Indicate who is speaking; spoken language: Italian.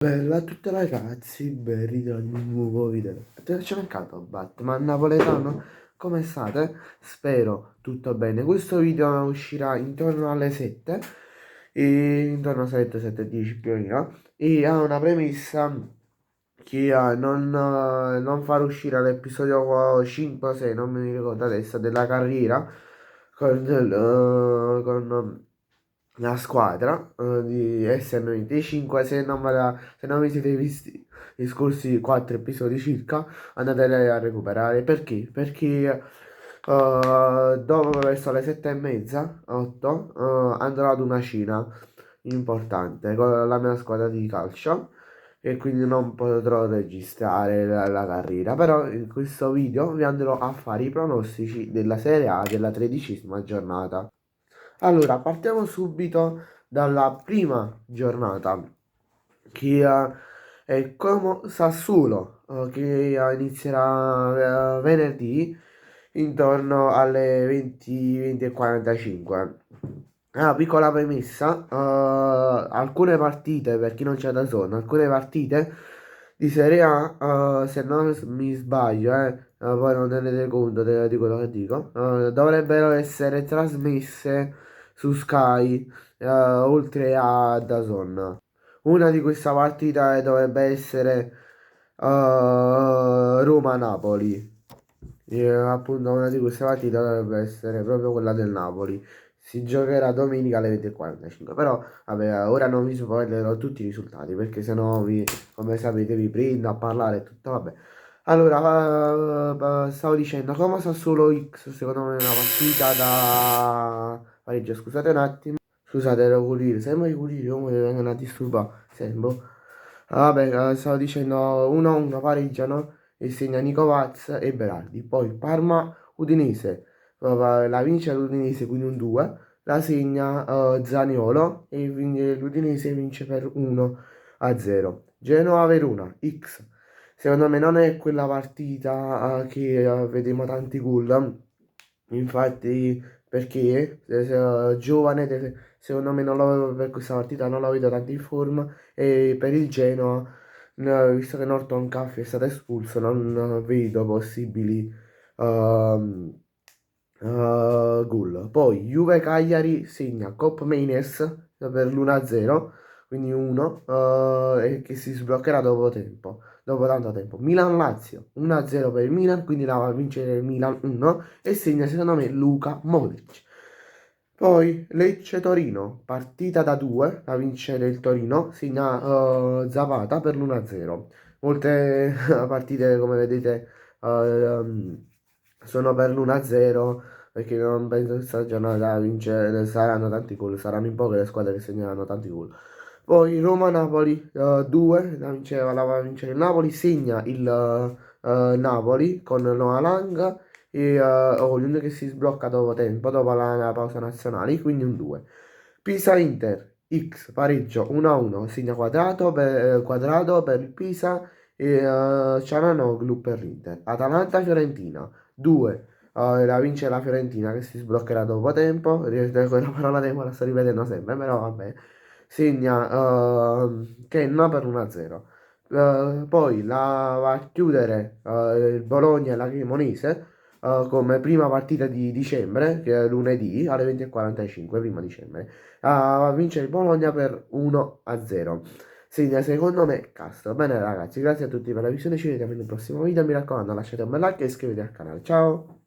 Speaker 1: Bella a tutti ragazzi, ben ritorni in un nuovo video. C'è mercato Batman napoletano, come state? Spero tutto bene. Questo video uscirà intorno alle 7, intorno alle 7, 7:10 più o meno, e ha una premessa che non far uscire l'episodio 5 o 6, non mi ricordo adesso, della carriera con la squadra di esserne uniti 5 se non vi siete visti gli scorsi 4 episodi circa, andateli a recuperare. Perché dopo verso le 7:30 8 andrò ad una cena importante con la mia squadra di calcio e quindi non potrò registrare la carriera, però in questo video vi andrò a fare i pronostici della Serie A della 13ª giornata. Allora, partiamo subito dalla prima giornata, che è Como Sassuolo, che inizierà venerdì intorno alle 20, 20:45. Piccola premessa, alcune partite, per chi non c'è da zona, alcune partite di Serie A, se non mi sbaglio, poi non tenete conto di quello che dico, dovrebbero essere trasmesse su Sky, oltre a DAZN. Una di queste partite dovrebbe essere Roma-Napoli. Appunto, una di queste partite dovrebbe essere proprio quella del Napoli. Si giocherà domenica alle 20:45. Però, vabbè, ora non vi spoilerò tutti i risultati perché sennò come sapete, vi prendo a parlare e tutto. Vabbè. Allora, stavo dicendo, come sa solo X, secondo me è una partita da pareggio. Scusate un attimo. Scusate, ero pulire. Sembra i pulire, come vengono a disturbare. Sembra. Vabbè, stavo dicendo 1-1 pareggiano e segna Nico Vaz e Berardi. Poi Parma-Udinese, la vince l'Udinese quindi un 2, la segna Zaniolo e l'Udinese vince per 1-0. Genoa-Verona, X. Secondo me non è quella partita che vediamo tanti gol, infatti perché giovane, secondo me non lo vedo per questa partita, non lo vedo tanto in forma e per il Genoa, visto che Norton Caffey è stato espulso, non vedo possibili gol. Poi Juve Cagliari segna Cop Mainers per l'1-0, quindi 1, e che si sbloccherà dopo tanto tempo. Milan-Lazio 1-0 per il Milan, quindi la va a vincere il Milan 1 e segna secondo me Luka Modric. Poi Lecce-Torino, partita da 2, la vince il Torino, segna Zapata per l'1-0. Molte partite, come vedete, sono per l'1-0 perché non penso che questa giornata saranno tanti gol, saranno in poche le squadre che segneranno tanti gol. Poi Roma-Napoli 2, la va a vincere il Napoli, segna il Napoli con Noah Lang e Olin che si sblocca dopo tempo, dopo la pausa nazionale, quindi un 2. Pisa-Inter, X, pareggio 1-1, segna quadrato per il Pisa e Cialanoglu per l'Inter. Atalanta-Fiorentina, 2, la vince la Fiorentina che si sbloccherà dopo tempo, quella parola tempo la sto ripetendo sempre, però vabbè, segna Kenna per 1-0. Poi la va a chiudere il Bologna e la Cremonese come prima partita di dicembre, che è lunedì alle 20:45, prima dicembre. Va a vincere il Bologna per 1-0. Segna secondo me Castro. Bene ragazzi, grazie a tutti per la visione, ci vediamo nel prossimo video, mi raccomando lasciate un bel like e iscrivetevi al canale. Ciao!